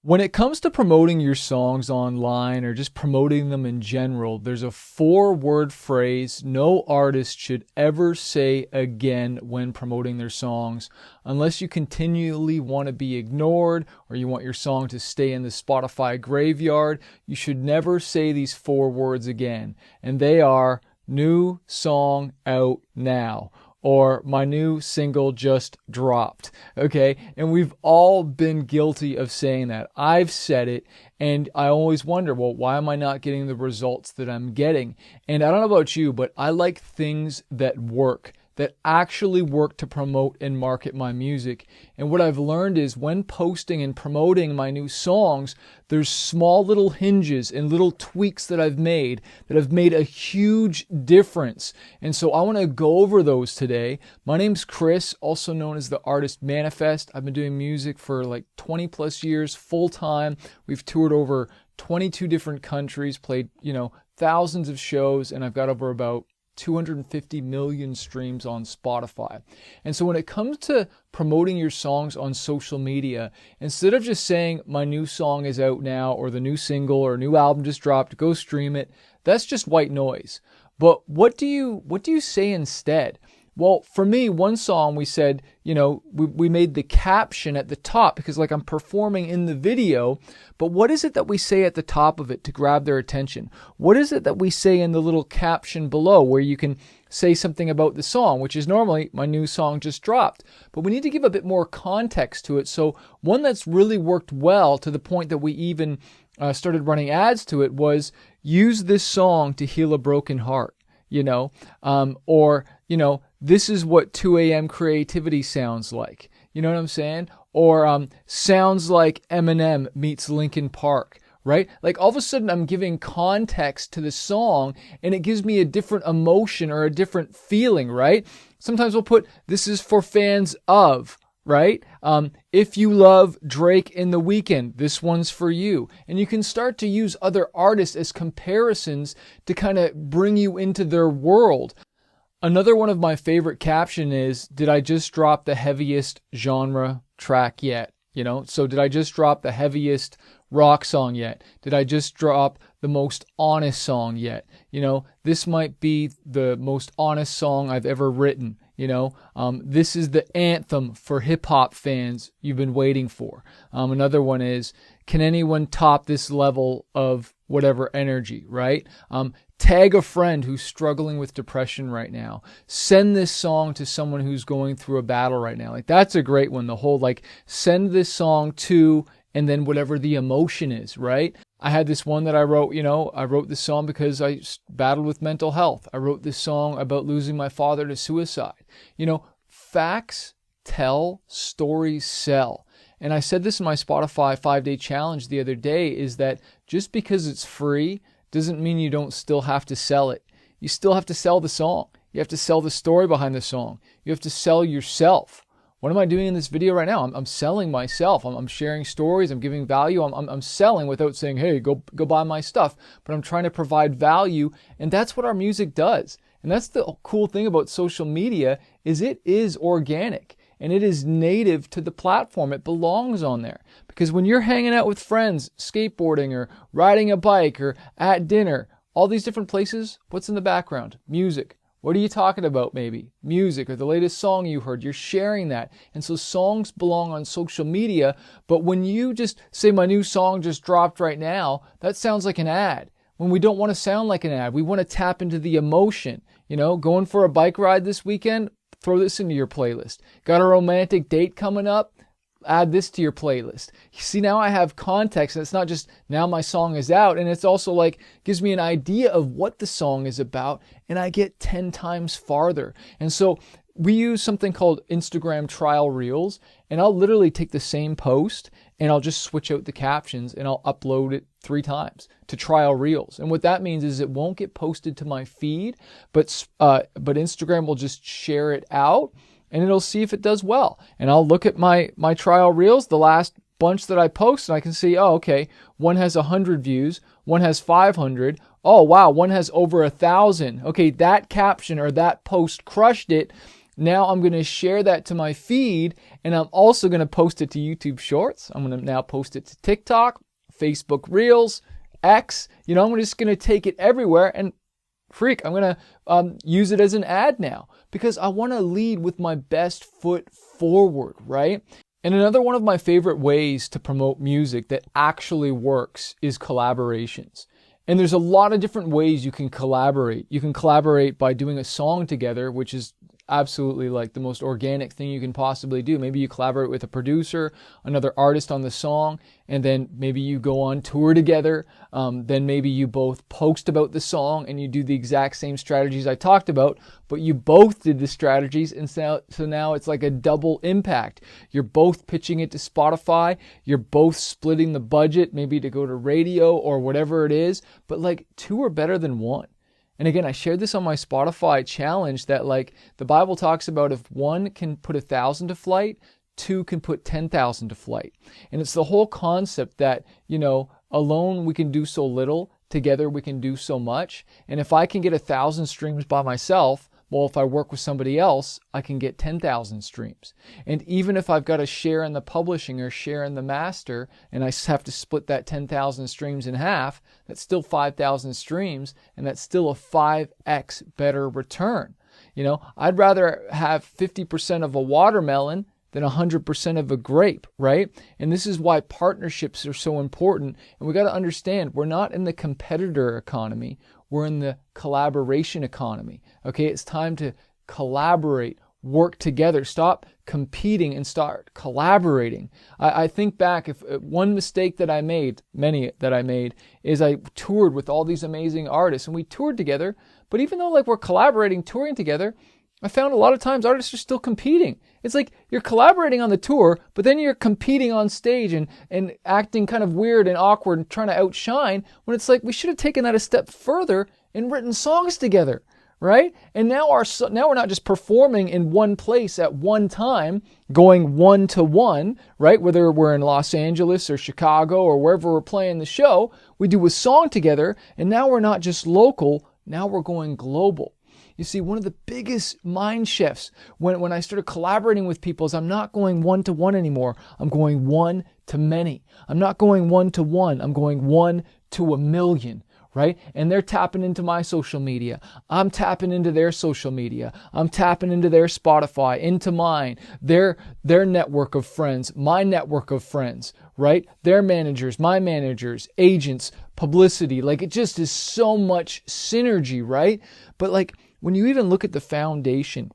When it comes to promoting your songs online or just promoting them in general, there's a 4-word phrase no artist should ever say again when promoting their songs, unless you continually want to be ignored or you want your song to stay in the Spotify graveyard. You should never say these 4 words again, and they are new song out now, or my new single just dropped, okay? And we've all been guilty of saying that. I've said it, and I always wonder, well, why am I not getting the results that I'm getting? And I don't know about you, but I like things that work, that actually work to promote and market my music. And what I've learned is when posting and promoting my new songs, there's small little hinges and little tweaks that have made a huge difference. And so I want to go over those today. My name's Chris, also known as the artist Manafest. I've been doing music for like 20 plus years full time. We've toured over 22 different countries, played, thousands of shows, and I've got over about 250 million streams on Spotify. And so when it comes to promoting your songs on social media, instead of just saying my new song is out now, or the new single or new album just dropped, go stream it, that's just white noise. But what do you say instead? Well, for me, one song we said, we made the caption at the top because like I'm performing in the video, but what is it that we say at the top of it to grab their attention? What is it that we say in the little caption below where you can say something about the song, which is normally my new song just dropped, but we need to give a bit more context to it. So one that's really worked well to the point that we even started running ads to it was use this song to heal a broken heart, this is what 2 a.m. creativity sounds like. You know what I'm saying? Or sounds like Eminem meets Linkin Park, right? Like all of a sudden I'm giving context to the song and it gives me a different emotion or a different feeling, right? Sometimes we'll put, this is for fans of, right? If you love Drake in The Weeknd, this one's for you. And you can start to use other artists as comparisons to kind of bring you into their world. Another one of my favorite caption is, did I just drop the heaviest genre track yet? So did I just drop the heaviest rock song yet? Did I just drop the most honest song yet? This might be the most honest song I've ever written. This is the anthem for hip hop fans you've been waiting for. Another one is, can anyone top this level of whatever energy, right? Tag a friend who's struggling with depression right now. Send this song to someone who's going through a battle right now. Like that's a great one. The whole send this song to, and then whatever the emotion is, right? I had this one that I wrote, I wrote this song because I battled with mental health. I wrote this song about losing my father to suicide. Facts tell, stories sell. And I said this in my Spotify 5-day challenge the other day, is that just because it's free doesn't mean you don't still have to sell it. You still have to sell the song. You have to sell the story behind the song. You have to sell yourself. What am I doing in this video right now? I'm selling myself. I'm sharing stories. I'm giving value. I'm selling without saying, hey, go buy my stuff. But I'm trying to provide value. And that's what our music does. And that's the cool thing about social media, is it is organic. And it is native to the platform. It belongs on there. Because when you're hanging out with friends, skateboarding or riding a bike or at dinner, all these different places, what's in the background? Music. What are you talking about maybe? Music or the latest song you heard. You're sharing that. And so songs belong on social media. But when you just say my new song just dropped right now, that sounds like an ad. When we don't want to sound like an ad, we want to tap into the emotion. Going for a bike ride this weekend, throw this into your playlist. Got a romantic date coming up? Add this to your playlist. You see, now I have context, and it's not just now my song is out, and it's also gives me an idea of what the song is about, and I get 10 times farther. And so we use something called Instagram trial reels, and I'll literally take the same post and I'll just switch out the captions and I'll upload it 3 times to trial reels. And what that means is it won't get posted to my feed, but Instagram will just share it out and it'll see if it does well. And I'll look at my trial reels, the last bunch that I post, and I can see, oh, okay, one has 100 views, one has 500. Oh, wow, one has over 1,000. Okay, that caption or that post crushed it. Now I'm going to share that to my feed, and I'm also going to post it to YouTube Shorts. I'm going to now post it to TikTok, Facebook Reels, X. I'm just going to take it everywhere, and I'm going to use it as an ad now, because I want to lead with my best foot forward, right? And another one of my favorite ways to promote music that actually works is collaborations. And there's a lot of different ways you can collaborate. You can collaborate by doing a song together, which is absolutely like the most organic thing you can possibly do. Maybe you collaborate with a producer, another artist on the song, and then maybe you go on tour together. Then maybe you both post about the song and you do the exact same strategies I talked about, but you both did the strategies, and so now it's like a double impact. You're both pitching it to Spotify. You're both splitting the budget, maybe to go to radio or whatever it is, but like two are better than one. And again, I shared this on my Spotify challenge that like the Bible talks about if one can put 1,000 to flight, two can put 10,000 to flight. And it's the whole concept that, alone we can do so little, together we can do so much. And if I can get 1,000 streams by myself, well, if I work with somebody else, I can get 10,000 streams. And even if I've got a share in the publishing or share in the master, and I have to split that 10,000 streams in half, that's still 5,000 streams, and that's still a 5x better return. I'd rather have 50% of a watermelon than 100% of a grape, right? And this is why partnerships are so important. And we got to understand, we're not in the competitor economy. We're in the collaboration economy. Okay, it's time to collaborate, work together, stop competing and start collaborating. I think back, if one mistake that I made, many that I made, is I toured with all these amazing artists and we toured together. But even though like we're collaborating, touring together, I found a lot of times artists are still competing. It's like you're collaborating on the tour, but then you're competing on stage and acting kind of weird and awkward and trying to outshine, when it's like we should have taken that a step further and written songs together, right? And now we're not just performing in one place at one time, going one to one, right? Whether we're in Los Angeles or Chicago or wherever we're playing the show, we do a song together, and now we're not just local, now we're going global. You see, one of the biggest mind shifts when I started collaborating with people is I'm not going one-to-one anymore. I'm going one to many. I'm not going one-to-one. I'm going 1 to 1,000,000, right? And they're tapping into my social media. I'm tapping into their social media. I'm tapping into their Spotify, into mine, their network of friends, my network of friends, right? Their managers, my managers, agents, publicity. Like it just is so much synergy, right? But like, when you even look at the foundation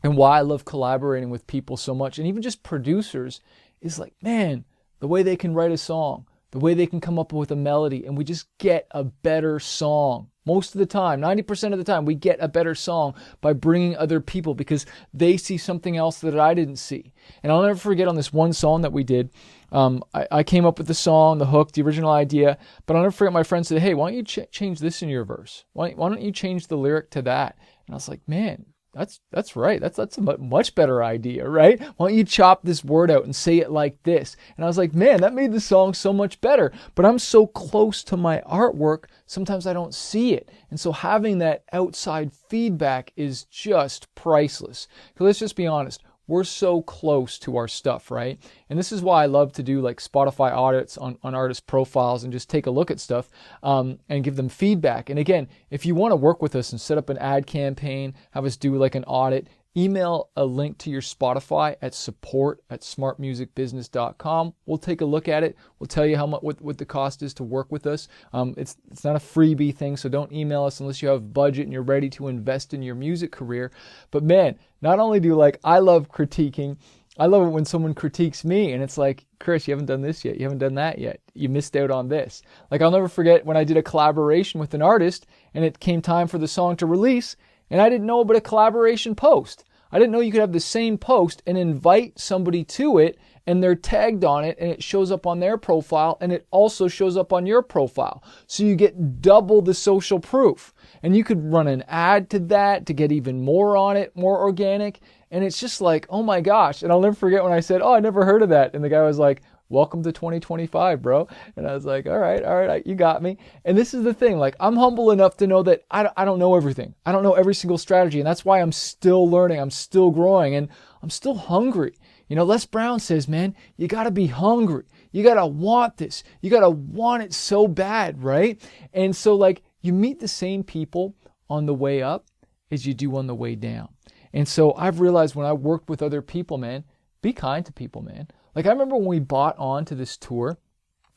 and why I love collaborating with people so much, and even just producers, is like, man, the way they can write a song, the way they can come up with a melody, and we just get a better song. Most of the time, 90% of the time, we get a better song by bringing other people because they see something else that I didn't see. And I'll never forget on this one song that we did, I came up with the song, the hook, the original idea, but I'll never forget my friend said, hey, why don't you change this in your verse? Why don't you change the lyric to that? And I was like, man, that's right. That's a much better idea, right? Why don't you chop this word out and say it like this? And I was like, man, that made the song so much better. But I'm so close to my artwork, sometimes I don't see it. And so having that outside feedback is just priceless. So let's just be honest. We're so close to our stuff, right? And this is why I love to do like Spotify audits on artist profiles and just take a look at stuff and give them feedback. And again, if you want to work with us and set up an ad campaign, have us do like an audit, email a link to your Spotify at support@smartmusicbusiness.com. We'll take a look at it. We'll tell you how much what the cost is to work with us. It's not a freebie thing, so don't email us unless you have budget and you're ready to invest in your music career. But man, not only do I love critiquing, I love it when someone critiques me and it's like, Chris, you haven't done this yet. You haven't done that yet. You missed out on this. Like I'll never forget when I did a collaboration with an artist and it came time for the song to release. And I didn't know about a collaboration post. I didn't know you could have the same post and invite somebody to it and they're tagged on it and it shows up on their profile and it also shows up on your profile. So you get double the social proof. And you could run an ad to that to get even more on it, more organic. And it's just like, oh my gosh. And I'll never forget when I said, oh, I never heard of that. And the guy was like, welcome to 2025, bro. And I was like, all right, you got me. And this is the thing, like, I'm humble enough to know that I don't know everything. I don't know every single strategy. And that's why I'm still learning. I'm still growing, and I'm still hungry. You know, Les Brown says, man, you got to be hungry. You got to want this. You got to want it so bad, right? And so, like, you meet the same people on the way up as you do on the way down. And so I've realized when I worked with other people, man, be kind to people, man. Like, I remember when we bought on to this tour,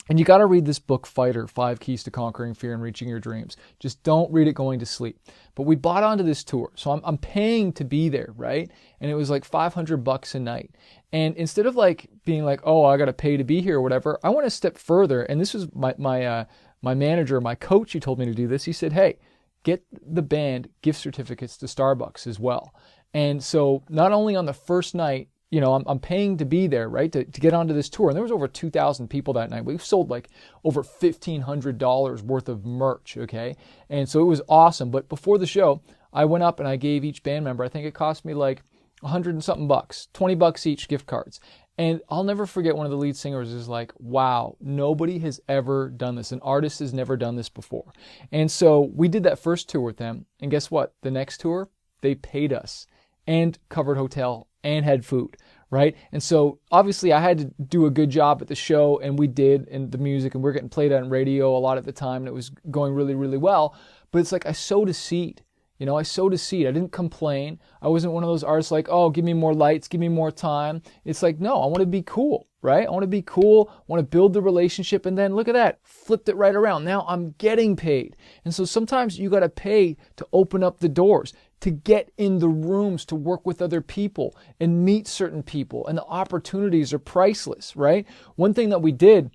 and you got to read this book, Fighter, 5 Keys to Conquering Fear and Reaching Your Dreams. Just don't read it going to sleep. But we bought onto this tour. So I'm paying to be there, right? And it was like $500 a night. And instead of like being like, oh, I got to pay to be here or whatever, I went a step further. And this was my manager, my coach, who told me to do this. He said, hey, get the band gift certificates to Starbucks as well. And so not only on the first night, you know, I'm paying to be there, right, to get onto this tour. And there was over 2,000 people that night. We've sold like over $1,500 worth of merch, okay? And so it was awesome. But before the show, I went up and I gave each band member, I think it cost me like 100 and something bucks, $20 each gift cards. And I'll never forget, one of the lead singers is like, wow, nobody has ever done this. An artist has never done this before. And so we did that first tour with them. And guess what? The next tour, they paid us and covered hotel and had food, right? And so obviously I had to do a good job at the show, and we did, in the music, and we were getting played on radio a lot at the time, and it was going really, really well. But it's like I sowed a seed. You know, I sowed a seed. I didn't complain. I wasn't one of those artists like, oh, give me more lights, give me more time. It's like, no, I want to be cool, right? I want to be cool. I want to build the relationship. And then look at that, flipped it right around. Now I'm getting paid. And so sometimes you got to pay to open up the doors, to get in the rooms, to work with other people and meet certain people. And the opportunities are priceless, right? One thing that we did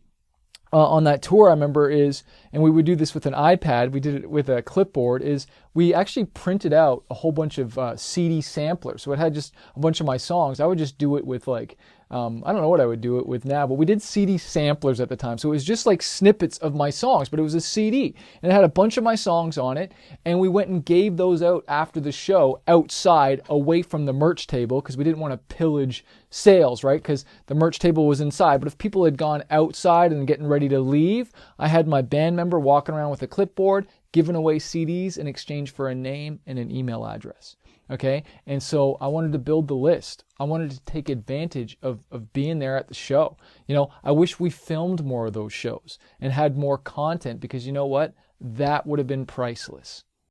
on that tour, I remember, is, and we would do this with an iPad, we did it with a clipboard, is we actually printed out a whole bunch of CD samplers. So it had just a bunch of my songs. I would just do it with like, I don't know what I would do it with now, but we did CD samplers at the time. So it was just like snippets of my songs, but it was a CD. And it had a bunch of my songs on it. And we went and gave those out after the show outside, away from the merch table, because we didn't want to pillage sales, right? Because the merch table was inside. But if people had gone outside and getting ready to leave, I had my band member walking around with a clipboard, giving away CDs in exchange for a name and an email address. Okay, and so I wanted to build the list. I wanted to take advantage of being there at the show. You know, I wish we filmed more of those shows and had more content, because you know what? That would have been priceless.